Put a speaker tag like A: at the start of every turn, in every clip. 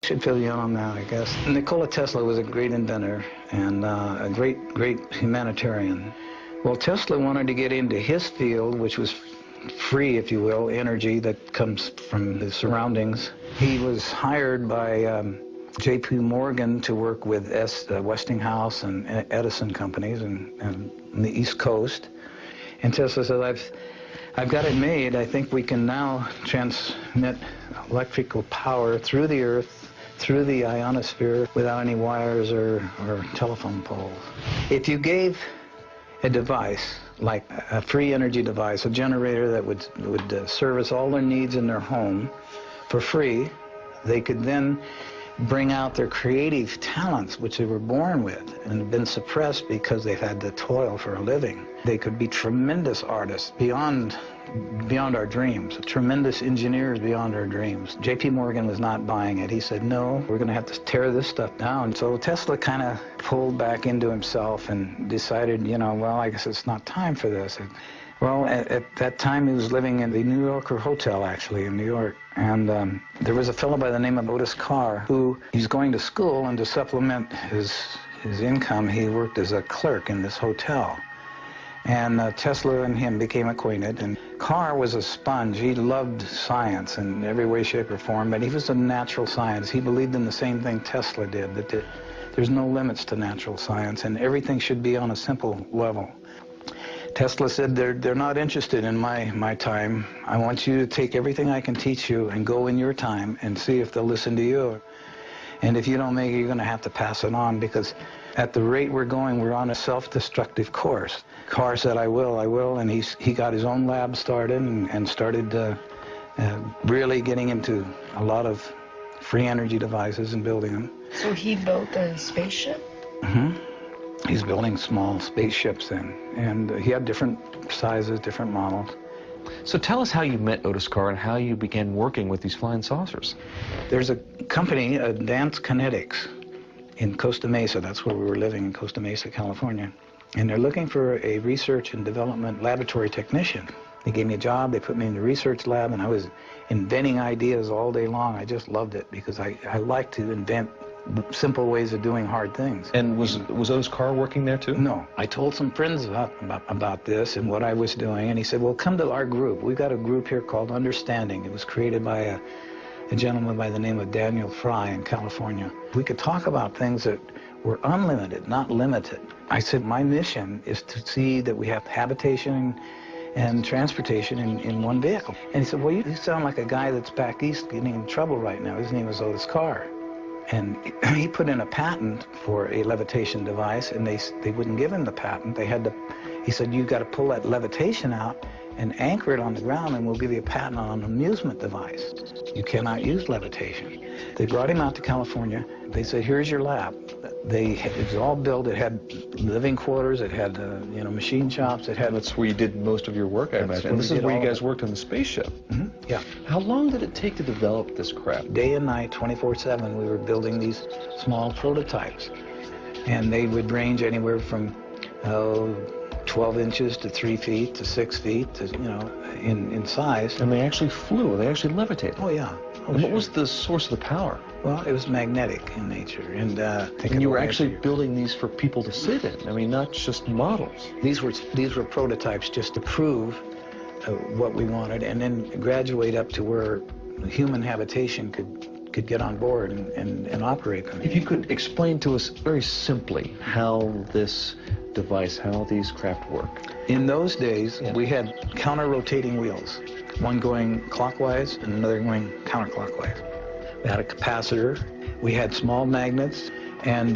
A: Should fill you in on that, I guess. Nikola Tesla was a great inventor and a great humanitarian. Well, Tesla wanted to get into his field, which was free, if you will, energy that comes from the surroundings. He was hired by J.P. Morgan to work with Westinghouse and Edison companies and the East Coast. And Tesla said, I've got it made. I think we can now transmit electrical power through the Earth, through the ionosphere, without any wires or telephone poles. If you gave a device, like a free energy device, a generator that would service all their needs in their home for free, they could then bring out their creative talents, which they were born with and have been suppressed because they've had to toil for a living. They could be tremendous artists beyond our dreams, tremendous engineers beyond our dreams. J.P. Morgan was not buying it. He said, no, we're going to have to tear this stuff down. So Tesla kind of pulled back into himself and decided, you know, well, I guess it's not time for this. Well, at that time, he was living in the New Yorker Hotel, actually, in New York. And there was a fellow by the name of Otis Carr who he's going to school, and to supplement his income, he worked as a clerk in this hotel. And Tesla and him became acquainted, and Carr was a sponge. He loved science in every way, shape, or form, but he was a natural science. He believed in the same thing Tesla did, that there's no limits to natural science, and everything should be on a simple level. Tesla said, they're not interested in my time. I want you to take everything I can teach you and go in your time and see if they'll listen to you. And if you don't make it, you're going to have to pass it on, because at the rate we're going, we're on a self-destructive course. Carr said, I will, and he got his own lab started and started really getting into a lot of free energy devices and building them.
B: So he built a spaceship?
A: Mm-hmm. He's building small spaceships then, and he had different sizes, different models.
C: So tell us how you met Otis Carr and how you began working with these flying saucers.
A: There's a company, Advanced Kinetics, in Costa Mesa. That's where we were living, in Costa Mesa, California. And they're looking for a research and development laboratory technician. They gave me a job, they put me in the research lab, and I was inventing ideas all day long. I just loved it because I like to invent simple ways of doing hard things.
C: And was Otis Carr working there too?
A: No. I told some friends about this and what I was doing, and he said, well, come to our group. We've got a group here called Understanding. It was created by a gentleman by the name of Daniel Fry in California. We could talk about things that were unlimited, not limited. I said, my mission is to see that we have habitation and transportation in one vehicle. And he said, well, you sound like a guy that's back east getting in trouble right now. His name is Otis Carr. And he put in a patent for a levitation device, and they wouldn't give him the patent. He said, you've got to pull that levitation out and anchor it on the ground, and we'll give you a patent on an amusement device. You cannot use levitation. They brought him out to California. They said, here's your lab. It was all built. It had living quarters. It had machine shops. It had.
C: That's where you did most of your work, I imagine. And this is where you guys worked on the spaceship.
A: Mm-hmm. Yeah.
C: How long did it take to develop this crap?
A: Day and night, 24/7, we were building these small prototypes, and they would range anywhere from 12 inches to 3 feet to 6 feet, to, in size.
C: And they actually flew. They actually levitated.
A: Oh yeah.
C: And what was the source of the power?
A: Well, it was magnetic in nature, and
C: you were actually building these for people to sit in. I mean, not just models.
A: These were prototypes just to prove what we wanted, and then graduate up to where human habitation could get on board and operate them.
C: If you could explain to us very simply how this device, how these craft work.
A: In those days, we had counter-rotating wheels, one going clockwise and another going counterclockwise. We had a capacitor, we had small magnets, and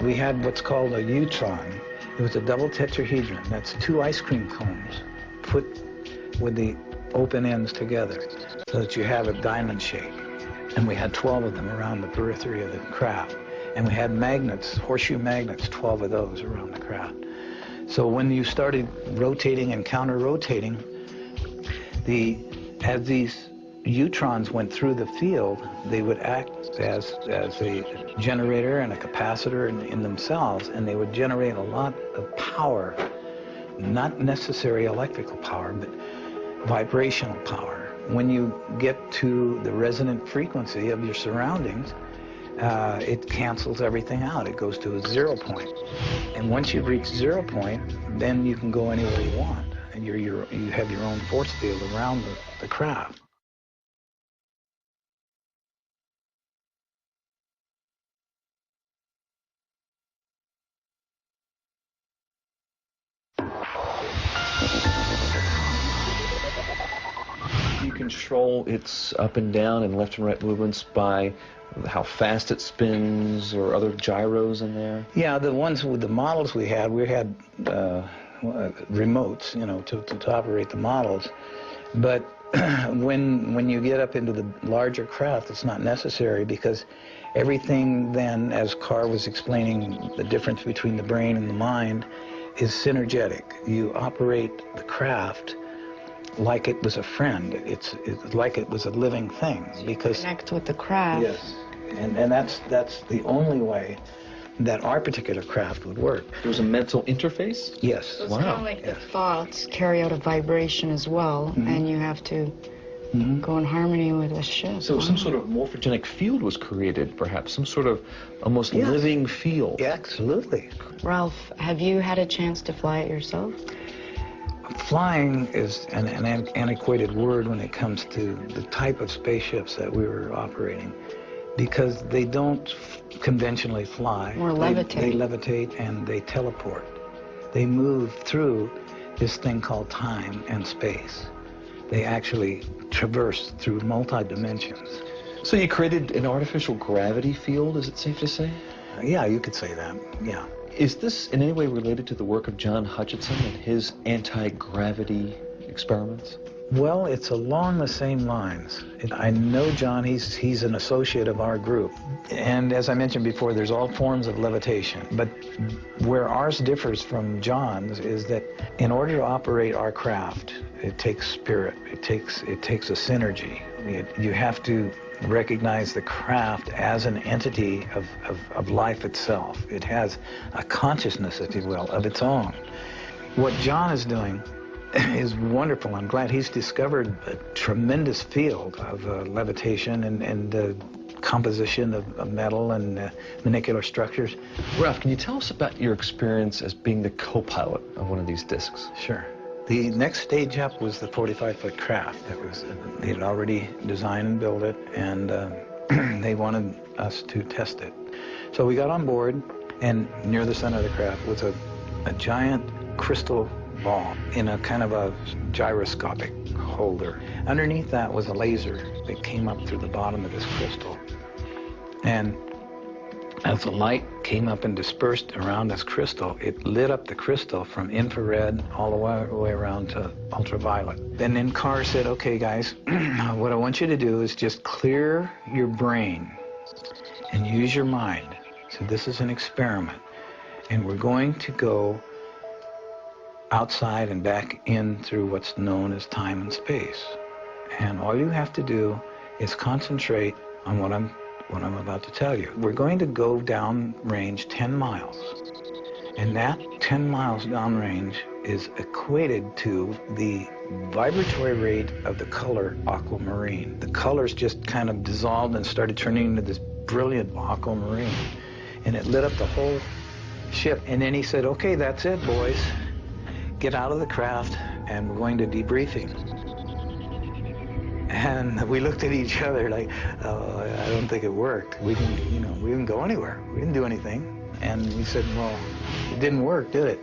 A: we had what's called a Utron. It was a double tetrahedron. That's 2 ice cream cones put with the open ends together so that you have a diamond shape. And we had 12 of them around the periphery of the craft. And we had magnets, horseshoe magnets, 12 of those around the craft. So when you started rotating and counter-rotating, as these Utrons went through the field, they would act as a generator and a capacitor in themselves, and they would generate a lot of power, not necessarily electrical power, but vibrational power. When you get to the resonant frequency of your surroundings, it cancels everything out. It goes to a 0 point. And once you've reached 0 point, then you can go anywhere you want. And you have your own force field around the craft.
C: You control its up and down and left and right movements by how fast it spins or other gyros in there?
A: Yeah, the ones with the models we had remotes, you know, to operate the models. But when you get up into the larger craft, it's not necessary, because everything then, as Carr was explaining, the difference between the brain and the mind is synergetic. You operate the craft like it was a friend. It's like it was a living thing, because
B: Connect with the craft.
A: yes, and that's the only way that our particular craft would work.
C: There's a mental interface?
A: Yes.
B: So it's
C: Wow.
B: kind of like
A: Yes.
B: the thoughts carry out a vibration as well, and you have to go in harmony with the ship.
C: So some sort of morphogenic field was created, perhaps, some sort of almost
A: Yes.
C: living field.
A: Yeah, absolutely.
B: Ralph, have you had a chance to fly it yourself?
A: Flying is an antiquated word when it comes to the type of spaceships that we were operating, because they don't conventionally fly.
B: Or levitate.
A: They levitate and they teleport. They move through this thing called time and space. They actually traverse through multi-dimensions.
C: So you created an artificial gravity field, is it safe to say?
A: Yeah, you could say that, yeah.
C: Is this in any way related to the work of John Hutchinson and his anti-gravity experiments?
A: Well, it's along the same lines. I know John, he's an associate of our group. And as I mentioned before, there's all forms of levitation. But where ours differs from John's is that in order to operate our craft, it takes spirit. It takes a synergy. You have to recognize the craft as an entity of life itself. It has a consciousness, if you will, of its own. What John is doing is wonderful. I'm glad he's discovered a tremendous field of levitation and composition of metal and molecular structures.
C: Ralph, can you tell us about your experience as being the co-pilot of one of these discs?
A: Sure. The next stage up was the 45-foot craft. They had already designed and built it, and they wanted us to test it. So we got on board, and near the center of the craft was a giant crystal ball in a kind of a gyroscopic holder. Underneath that was a laser that came up through the bottom of this crystal. And as the light came up and dispersed around this crystal, it lit up the crystal from infrared all the way around to ultraviolet. Then Carr said, okay, guys, what I want you to do is just clear your brain and use your mind. So this is an experiment. And we're going to go outside and back in through what's known as time and space. And all you have to do is concentrate on what I'm about to tell you. We're going to go down range 10 miles. And that 10 miles downrange is equated to the vibratory rate of the color aquamarine. The colors just kind of dissolved and started turning into this brilliant aquamarine. And it lit up the whole ship. And then he said, okay, that's it, boys. Get out of the craft, and we're going to debriefing. And we looked at each other like, oh, I don't think it worked. We didn't go anywhere. We didn't do anything. And we said, well, it didn't work, did it?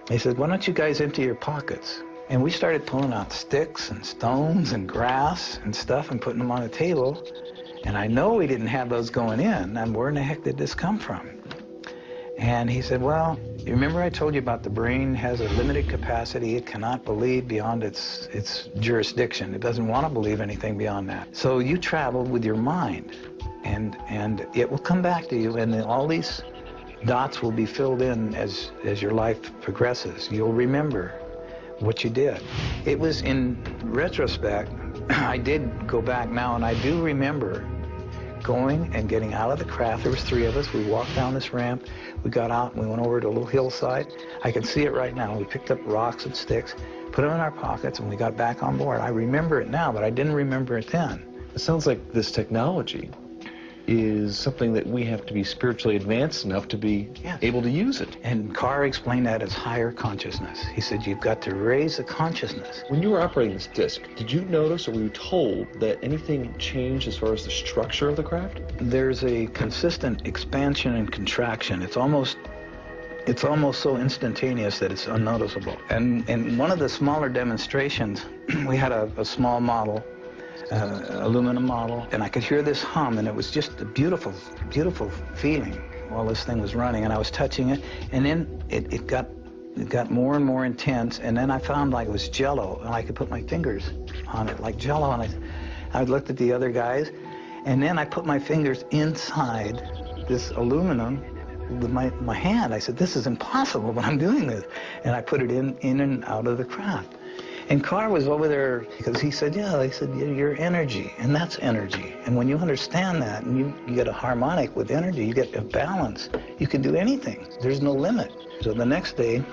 A: They said, why don't you guys empty your pockets? And we started pulling out sticks and stones and grass and stuff and putting them on the table. And I know we didn't have those going in. And where in the heck did this come from? And he said, well, you remember I told you about the brain has a limited capacity. It cannot believe beyond its jurisdiction. It doesn't want to believe anything beyond that. So you traveled with your mind, and it will come back to you, and then all these dots will be filled in as your life progresses. You'll remember what you did. It was in retrospect, I did go back now, and I do remember going and getting out of the craft. There was 3 of us. We walked down this ramp. We got out and we went over to a little hillside. I can see it right now. We picked up rocks and sticks, put them in our pockets, and we got back on board. I remember it now, but I didn't remember it then.
C: It sounds like this technology is something that we have to be spiritually advanced enough to be
A: Yes.
C: able to use it.
A: And Carr explained that as higher consciousness. He said, you've got to raise the consciousness.
C: When you were operating this disc, did you notice or were you told that anything changed as far as the structure of the craft?
A: There's a consistent expansion and contraction. It's almost so instantaneous that it's unnoticeable. And in one of the smaller demonstrations, we had a small model, aluminum model, and I could hear this hum, and it was just a beautiful, beautiful feeling while this thing was running, and I was touching it, and then it got more and more intense, and then I found like it was Jell-O, and I could put my fingers on it like Jell-O, and I looked at the other guys, and then I put my fingers inside this aluminum with my hand. I said, this is impossible, but I'm doing this, and I put it in and out of the craft. And Carr was over there because he said, yeah, they said, you're energy, and that's energy. And when you understand that, and you get a harmonic with energy, you get a balance, you can do anything. There's no limit. So the next day,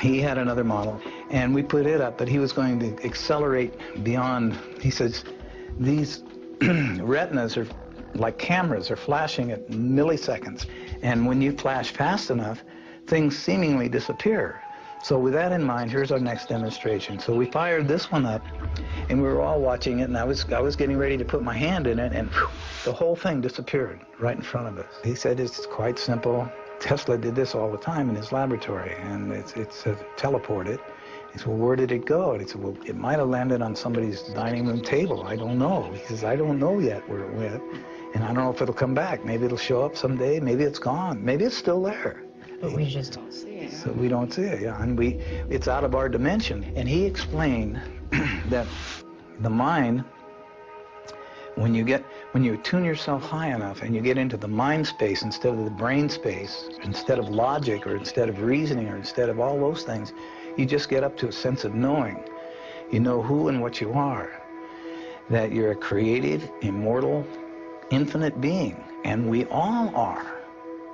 A: he had another model, and we put it up, but he was going to accelerate beyond. He says, these retinas are like cameras, are flashing at milliseconds. And when you flash fast enough, things seemingly disappear. So with that in mind, here's our next demonstration. So we fired this one up, and we were all watching it, and I was getting ready to put my hand in it, and whew, the whole thing disappeared right in front of us. He said it's quite simple. Tesla did this all the time in his laboratory, and it's teleported. He said, well, where did it go? And he said, well, it might have landed on somebody's dining room table. I don't know. He says, I don't know yet where it went, and I don't know if it'll come back. Maybe it'll show up someday. Maybe it's gone. Maybe it's still there.
B: But we just don't see it.
A: So we don't see it, yeah, and it's out of our dimension. And he explained that the mind, when you tune yourself high enough and you get into the mind space instead of the brain space, instead of logic or instead of reasoning or instead of all those things, you just get up to a sense of knowing. You know who and what you are, that you're a created, immortal, infinite being, and we all are.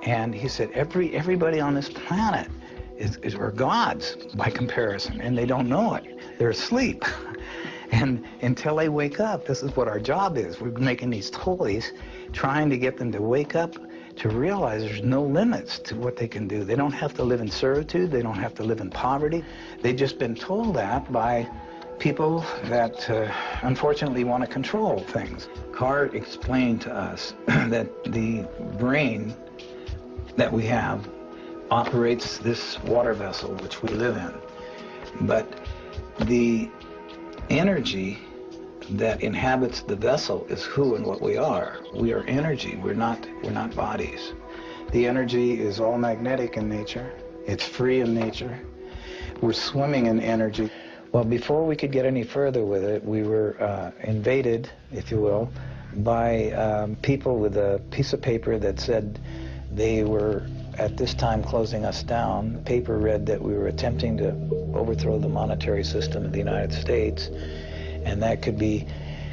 A: And he said everybody on this planet are gods by comparison, and they don't know it. They're asleep. And until they wake up, this is what our job is. We're making these toys, trying to get them to wake up, to realize there's no limits to what they can do. They don't have to live in servitude. They don't have to live in poverty. They've just been told that by people that unfortunately want to control things. Carr explained to us that the brain that we have operates this water vessel which we live in, but the energy that inhabits the vessel is who and what we are. We are energy. We're not bodies. The energy is all magnetic in nature. It's free in nature. We're swimming in energy. Well, before we could get any further with it, we were invaded, if you will, by people with a piece of paper that said they were at this time closing us down. The paper read that we were attempting to overthrow the monetary system of the United States, and that could be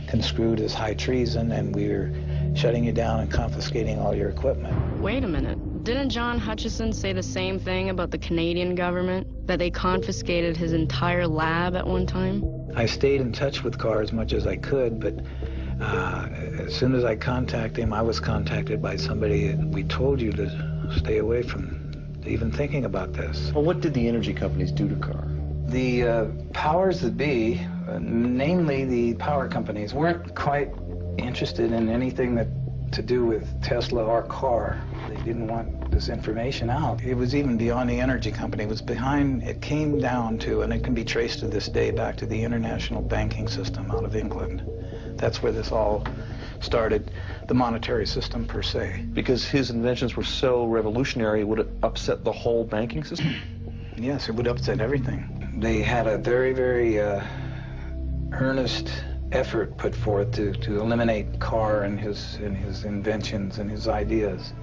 A: construed as high treason, and we were shutting you down and confiscating all your equipment.
D: Wait a minute. Didn't John Hutchison say the same thing about the Canadian government? That they confiscated his entire lab at one time?
A: I stayed in touch with Carr as much as I could, but as soon as I contacted him, I was contacted by somebody, and we told you to stay away from even thinking about this.
C: Well, what did the energy companies do to Carr?
A: The powers that be, namely the power companies, weren't quite interested in anything that to do with Tesla or Carr. They didn't want this information out. It was even beyond the energy company. It came down to, and it can be traced to this day, back to the international banking system out of England. That's where this all started, the monetary system per se.
C: Because his inventions were so revolutionary, would it upset the whole banking system?
A: Yes, it would upset everything. They had a very, very earnest effort put forth to eliminate Carr and his inventions and his ideas.